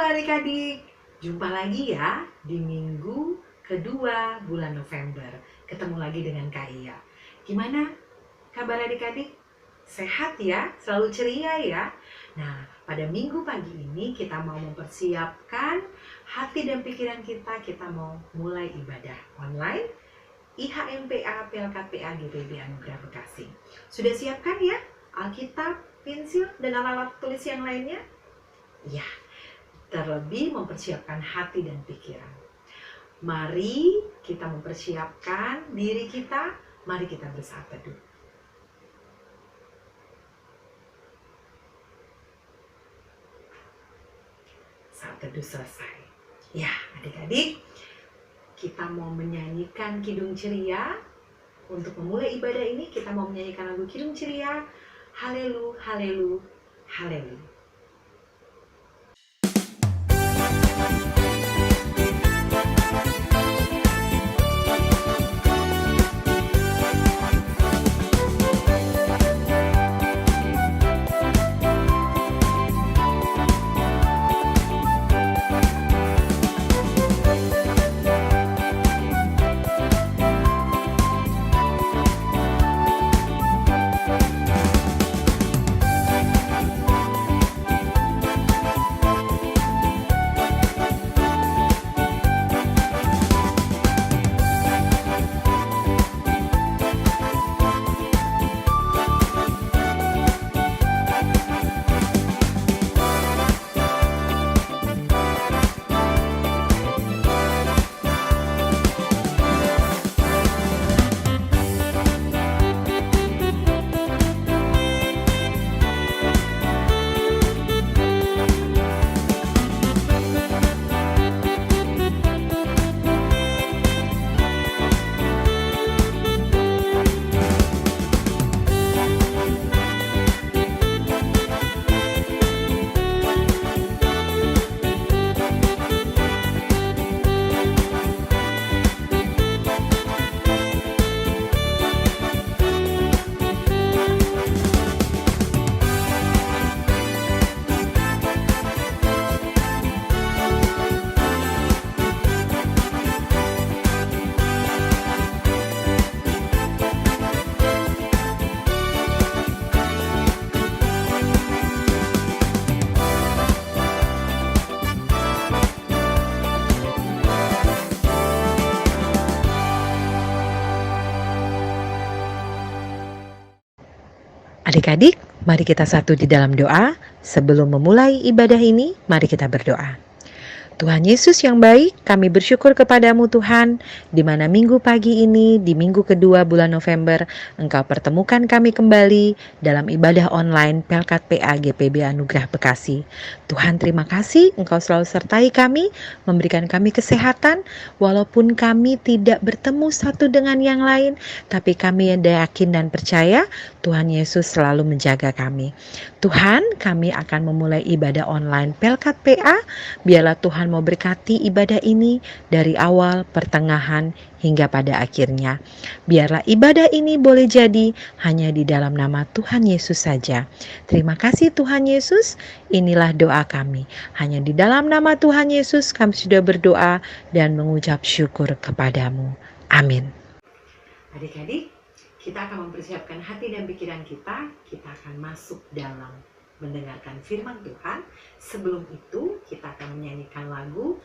adik-adik, jumpa lagi ya di minggu kedua bulan November. Ketemu lagi dengan Kak Iya. Gimana kabar adik-adik? Sehat ya? Selalu ceria ya? Nah, pada minggu pagi ini kita mau mempersiapkan hati dan pikiran kita. Kita mau mulai ibadah online IHMPA PLKT PA GPB Anugerah Bekasi. Sudah siapkan ya Alkitab, pensil, dan alat-alat tulis yang lainnya? Ya, terlebih mempersiapkan hati dan pikiran. Mari kita mempersiapkan diri kita. Mari kita bersaat teduh. Saat teduh selesai. Ya, adik-adik, kita mau menyanyikan Kidung Ceria. Untuk memulai ibadah ini, kita mau menyanyikan lagu Kidung Ceria. Halelu, halelu, halelu. Adik-adik, mari kita satu di dalam doa. Sebelum memulai ibadah ini, mari kita berdoa. Tuhan Yesus yang baik, kami bersyukur kepadamu Tuhan, di mana minggu pagi ini, di minggu kedua bulan November, Engkau pertemukan kami kembali dalam ibadah online PLKT PA GPB Anugerah Bekasi. Tuhan terima kasih, Engkau selalu sertai kami, memberikan kami kesehatan, walaupun kami tidak bertemu satu dengan yang lain, tapi kami yakin dan percaya, Tuhan Yesus selalu menjaga kami. Tuhan, kami akan memulai ibadah online PLKT PA, biarlah Tuhan mau berkati ibadah ini dari awal, pertengahan, hingga pada akhirnya. Biarlah ibadah ini boleh jadi hanya di dalam nama Tuhan Yesus saja. Terima kasih Tuhan Yesus, inilah doa kami. Hanya di dalam nama Tuhan Yesus kami sudah berdoa dan mengucap syukur kepadamu. Amin. Adik-adik, kita akan mempersiapkan hati dan pikiran kita. Kita akan masuk dalam mendengarkan firman Tuhan. Sebelum itu kita akan menyanyikan lagu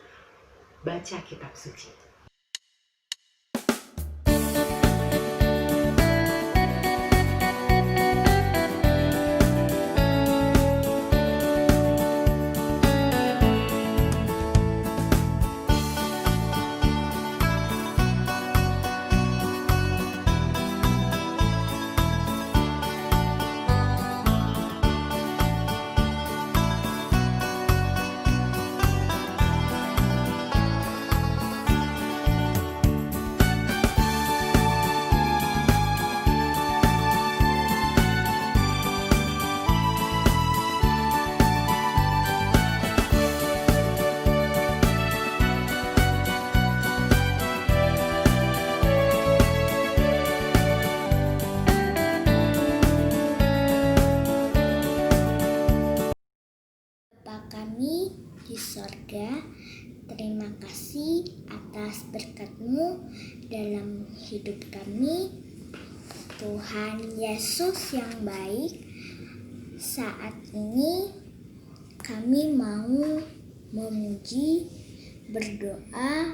Baca Kitab Suci. di sorga, terima kasih atas berkat-Mu dalam hidup kami. Tuhan Yesus yang baik, saat ini kami mau memuji, berdoa,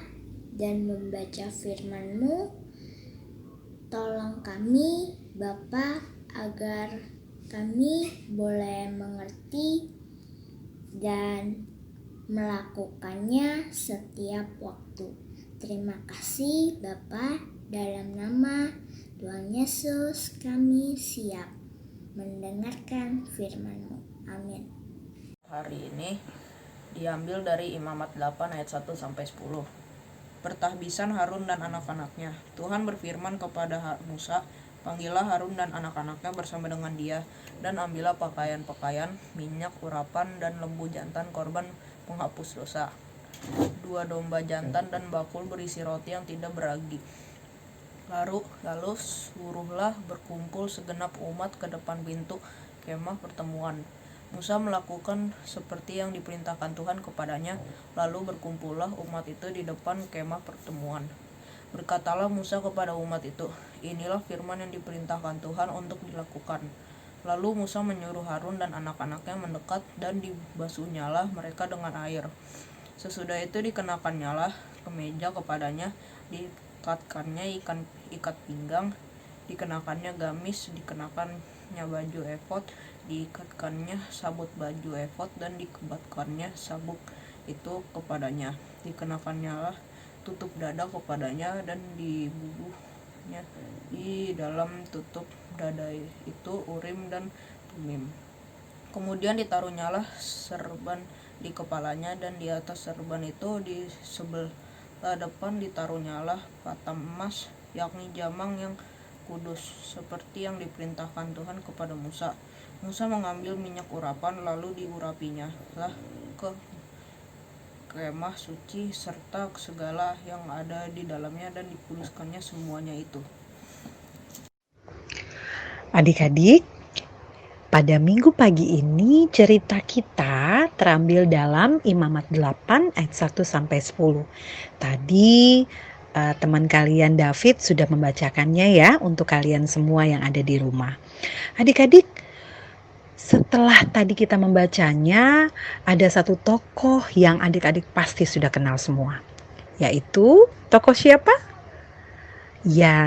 dan membaca firman-Mu. Tolong kami, Bapa, agar kami boleh mengerti dan melakukannya setiap waktu. Terima kasih Bapa, dalam nama Tuhan Yesus kami siap mendengarkan firman-Mu. Amin. Hari ini diambil dari Imamat 8 ayat 1 sampai 10. Bertahbisan Harun dan anak-anaknya. Tuhan berfirman kepada Musa, "Panggillah Harun dan anak-anaknya bersama dengan dia, dan ambillah pakaian-pakaian, minyak urapan, dan lembu jantan korban penghapus dosa, 2 domba jantan, dan bakul berisi roti yang tidak beragi. Lalu suruhlah berkumpul segenap umat ke depan pintu kemah pertemuan." Musa melakukan seperti yang diperintahkan Tuhan kepadanya, lalu berkumpullah umat itu di depan kemah pertemuan. Berkatalah Musa kepada umat itu, "Inilah firman yang diperintahkan Tuhan untuk dilakukan." Lalu Musa menyuruh Harun dan anak-anaknya mendekat, dan dibasuhnyalah mereka dengan air. Sesudah itu dikenakannya kemeja kepadanya, diikatkannya ikat pinggang, dikenakannya gamis, dikenakannya baju efod, diikatkannya sabuk baju efod, dan dikebatkannya sabuk itu kepadanya. Dikenakannya tutup dada kepadanya, dan dibubuhnya di dalam tutup dada itu Urim dan Tumim. Kemudian ditaruhnyalah serban di kepalanya, dan di atas serban itu di sebelah depan ditaruhnyalah patam emas, yakni jamang yang kudus, seperti yang diperintahkan Tuhan kepada Musa. Musa mengambil minyak urapan, lalu diurapinya lah ke kemah suci serta segala yang ada di dalamnya, dan dikuduskannya semuanya itu. Adik-adik, pada minggu pagi ini cerita kita terambil dalam Imamat 8 ayat 1 sampai 10. Tadi teman kalian David sudah membacakannya ya untuk kalian semua yang ada di rumah. Adik-adik, setelah tadi kita membacanya, ada satu tokoh yang adik-adik pasti sudah kenal semua. Yaitu tokoh siapa? Ya,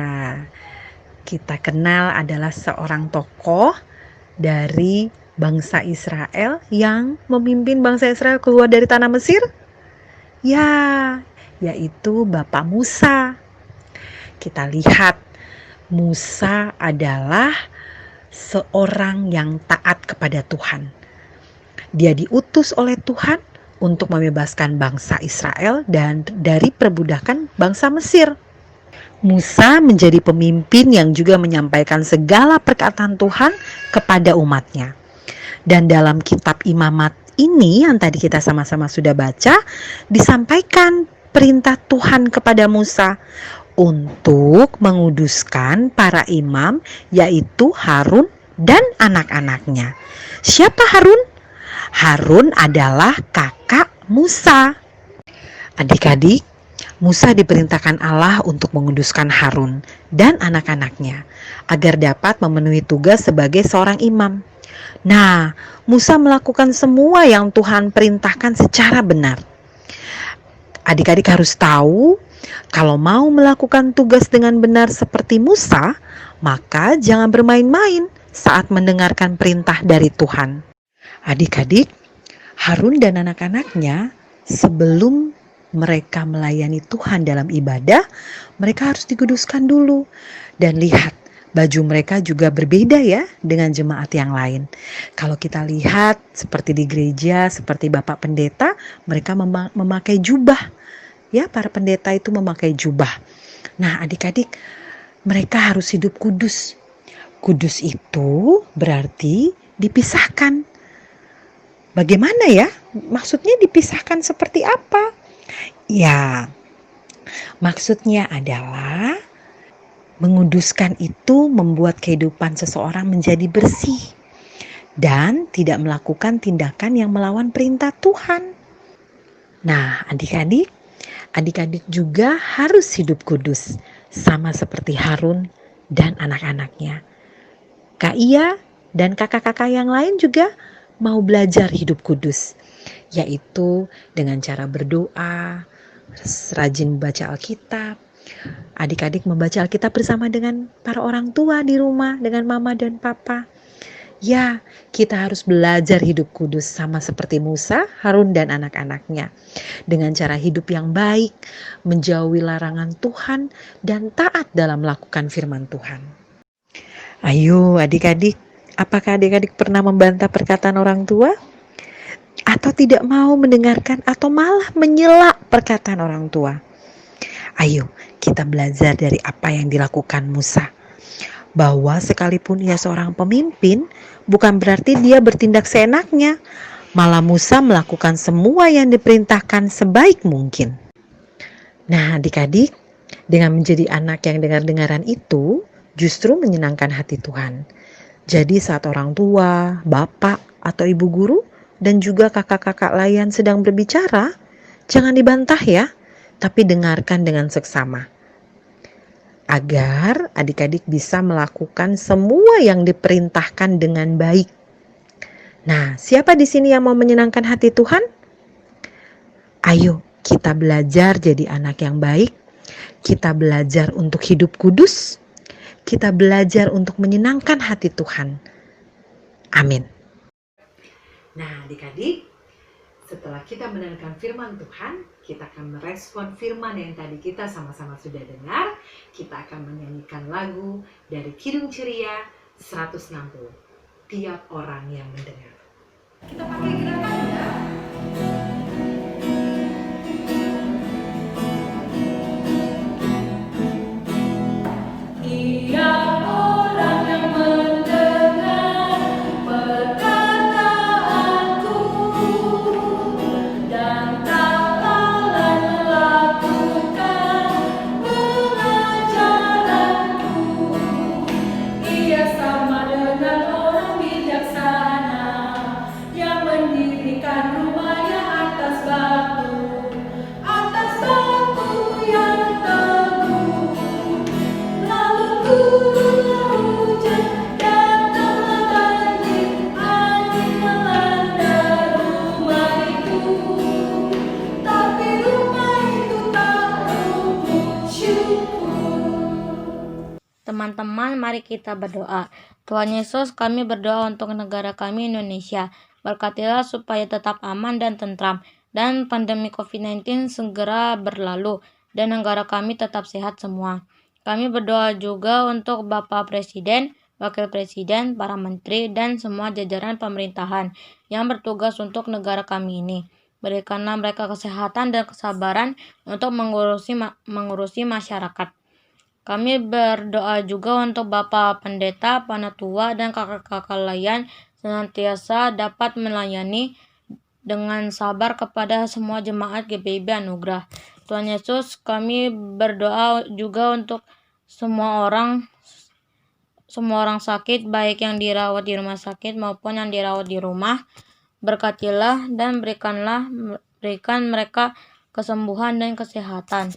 kita kenal adalah seorang tokoh dari bangsa Israel yang memimpin bangsa Israel keluar dari tanah Mesir. Ya, yaitu Bapak Musa. Kita lihat Musa adalah seorang yang taat kepada Tuhan. Dia diutus oleh Tuhan untuk membebaskan bangsa Israel dan dari perbudakan bangsa Mesir. Musa menjadi pemimpin yang juga menyampaikan segala perkataan Tuhan kepada umatnya. Dan dalam kitab Imamat ini yang tadi kita sama-sama sudah baca, disampaikan perintah Tuhan kepada Musa untuk menguduskan para imam, yaitu Harun dan anak-anaknya. Siapa Harun? Harun adalah kakak Musa. Adik-adik, Musa diperintahkan Allah untuk menguduskan Harun dan anak-anaknya agar dapat memenuhi tugas sebagai seorang imam. Nah, Musa melakukan semua yang Tuhan perintahkan secara benar. Adik-adik harus tahu, kalau mau melakukan tugas dengan benar seperti Musa, maka jangan bermain-main saat mendengarkan perintah dari Tuhan. Adik-adik, Harun dan anak-anaknya sebelum mereka melayani Tuhan dalam ibadah, mereka harus dikuduskan dulu. Dan lihat, baju mereka juga berbeda ya dengan jemaat yang lain. Kalau kita lihat seperti di gereja, seperti Bapak Pendeta, mereka memakai jubah. Ya, para pendeta itu memakai jubah. Nah, adik-adik, mereka harus hidup kudus. Kudus itu berarti dipisahkan. Bagaimana ya? Maksudnya dipisahkan seperti apa? Ya, maksudnya adalah menguduskan itu membuat kehidupan seseorang menjadi bersih dan tidak melakukan tindakan yang melawan perintah Tuhan. Nah, adik-adik juga harus hidup kudus, sama seperti Harun dan anak-anaknya. Kak Ia dan kakak-kakak yang lain juga mau belajar hidup kudus, yaitu dengan cara berdoa, rajin baca Alkitab. Adik-adik membaca Alkitab bersama dengan para orang tua di rumah, dengan mama dan papa. Ya, kita harus belajar hidup kudus sama seperti Musa, Harun, dan anak-anaknya. Dengan cara hidup yang baik, menjauhi larangan Tuhan, dan taat dalam melakukan firman Tuhan. Ayo adik-adik, apakah adik-adik pernah membantah perkataan orang tua? Atau tidak mau mendengarkan atau malah menyela perkataan orang tua? Ayo kita belajar dari apa yang dilakukan Musa. Bahwa sekalipun ia seorang pemimpin, bukan berarti dia bertindak seenaknya. Malah Musa melakukan semua yang diperintahkan sebaik mungkin. Nah adik-adik, dengan menjadi anak yang dengar-dengaran itu, justru menyenangkan hati Tuhan. Jadi saat orang tua, bapak, atau ibu guru, dan juga kakak-kakak lain sedang berbicara, jangan dibantah ya, tapi dengarkan dengan seksama. Agar adik-adik bisa melakukan semua yang diperintahkan dengan baik. Nah, siapa di sini yang mau menyenangkan hati Tuhan? Ayo, kita belajar jadi anak yang baik. Kita belajar untuk hidup kudus. Kita belajar untuk menyenangkan hati Tuhan. Amin. Nah, adik-adik, setelah kita mendengarkan firman Tuhan, kita akan merespon firman yang tadi kita sama-sama sudah dengar. Kita akan menyanyikan lagu dari Kidung Ceria 160. Tiap orang yang mendengar. Kita pakai gerakan ya. Teman-teman, mari kita berdoa. Tuhan Yesus, kami berdoa untuk negara kami Indonesia. Berkatilah supaya tetap aman dan tentram, dan pandemi COVID-19 segera berlalu, dan negara kami tetap sehat semua. Kami berdoa juga untuk Bapak Presiden, Wakil Presiden, para menteri, dan semua jajaran pemerintahan yang bertugas untuk negara kami ini. Berikanlah mereka kesehatan dan kesabaran untuk mengurusi masyarakat. Kami berdoa juga untuk Bapak Pendeta, Panatua, dan kakak-kakak lain senantiasa dapat melayani dengan sabar kepada semua jemaat GPIB Anugerah. Tuhan Yesus, kami berdoa juga untuk semua orang sakit, baik yang dirawat di rumah sakit maupun yang dirawat di rumah. Berkatilah dan berikan mereka kesembuhan dan kesehatan.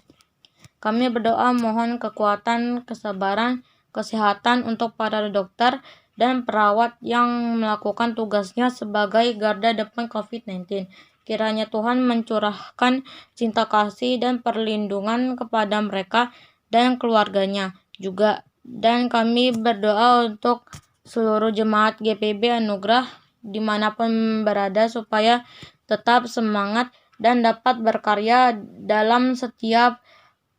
Kami berdoa mohon kekuatan, kesabaran, kesehatan untuk para dokter dan perawat yang melakukan tugasnya sebagai garda depan COVID-19. Kiranya Tuhan mencurahkan cinta kasih dan perlindungan kepada mereka dan keluarganya juga. Dan kami berdoa untuk seluruh jemaat GPIB Anugerah dimanapun berada supaya tetap semangat dan dapat berkarya dalam setiap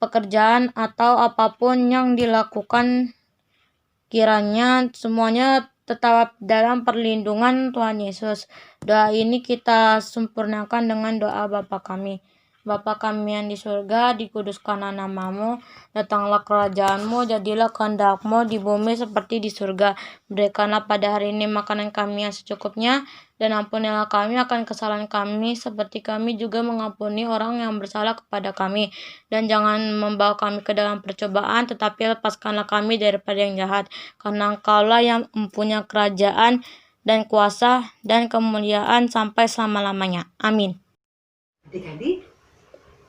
pekerjaan atau apapun yang dilakukan. Kiranya semuanya tetap dalam perlindungan Tuhan Yesus. Doa ini kita sempurnakan dengan doa Bapa kami. Bapa kami yang di surga, dikuduskanlah namamu, datanglah kerajaanmu, jadilah kehendak-Mu di bumi seperti di surga. Berikanlah pada hari ini makanan kami yang secukupnya, dan ampunilah kami akan kesalahan kami, seperti kami juga mengampuni orang yang bersalah kepada kami. Dan jangan membawa kami ke dalam percobaan, tetapi lepaskanlah kami daripada yang jahat. Karena Engkaulah yang mempunyai kerajaan dan kuasa dan kemuliaan sampai selama-lamanya. Amin. Adik-adik,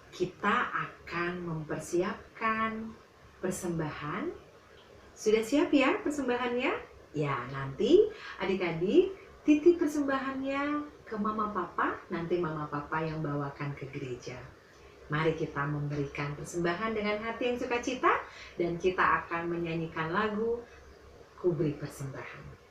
kita akan mempersiapkan persembahan. Sudah siap ya persembahannya? Ya, nanti adik-adik titip persembahannya ke mama papa, nanti mama papa yang bawakan ke gereja. Mari kita memberikan persembahan dengan hati yang sukacita dan kita akan menyanyikan lagu Ku Beri Persembahan.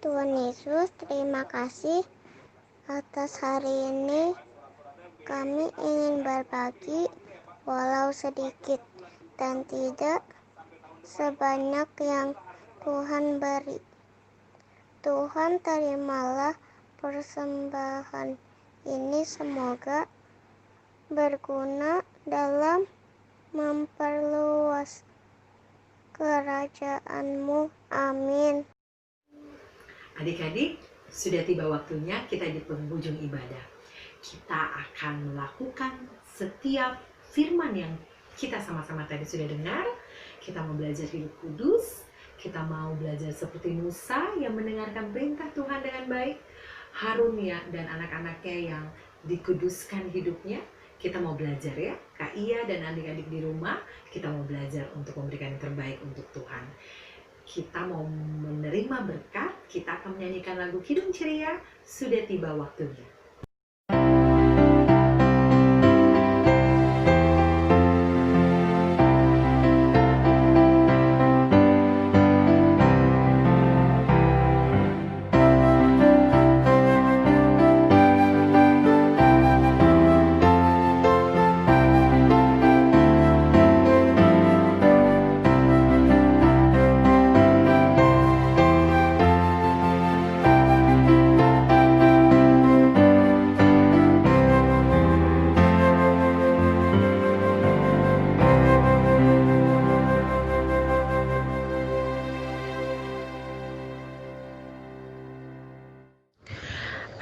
Tuhan Yesus, terima kasih atas hari ini. Kami ingin berbagi walau sedikit dan tidak sebanyak yang Tuhan beri. Tuhan, terimalah persembahan ini, semoga berguna dalam memperluas kerajaan-Mu. Amin. Adik-adik, sudah tiba waktunya kita di penghujung ibadah. Kita akan melakukan setiap firman yang kita sama-sama tadi sudah dengar. Kita mau belajar hidup kudus, kita mau belajar seperti Musa yang mendengarkan perintah Tuhan dengan baik, Harun ya dan anak-anaknya yang dikuduskan hidupnya. Kita mau belajar ya, Kak Ia dan adik-adik di rumah, kita mau belajar untuk memberikan yang terbaik untuk Tuhan. Kita mau menerima berkat, kita akan menyanyikan lagu Kidung Ceria, Sudah Tiba Waktunya.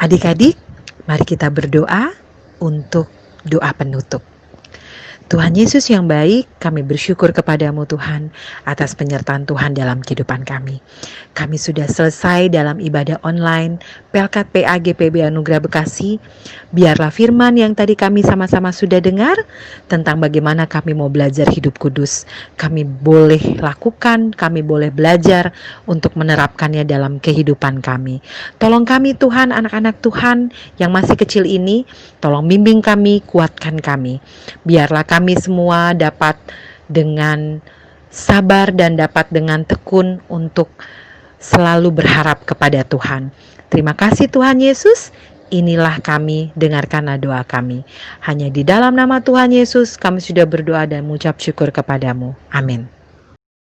Adik-adik, mari kita berdoa untuk doa penutup. Tuhan Yesus yang baik, kami bersyukur kepadamu Tuhan atas penyertaan Tuhan dalam kehidupan kami. Kami sudah selesai dalam ibadah online Pelkat PAGPB Anugerah Bekasi. Biarlah firman yang tadi kami sama-sama sudah dengar tentang bagaimana kami mau belajar hidup kudus. Kami boleh lakukan, kami boleh belajar untuk menerapkannya dalam kehidupan kami. Tolong kami Tuhan, anak-anak Tuhan yang masih kecil ini, tolong bimbing kami, kuatkan kami. Biarlah kami semua dapat dengan sabar dan dapat dengan tekun untuk selalu berharap kepada Tuhan. Terima kasih Tuhan Yesus. Inilah kami, dengarkanlah doa kami. Hanya di dalam nama Tuhan Yesus kami sudah berdoa dan mengucap syukur kepadamu. Amin.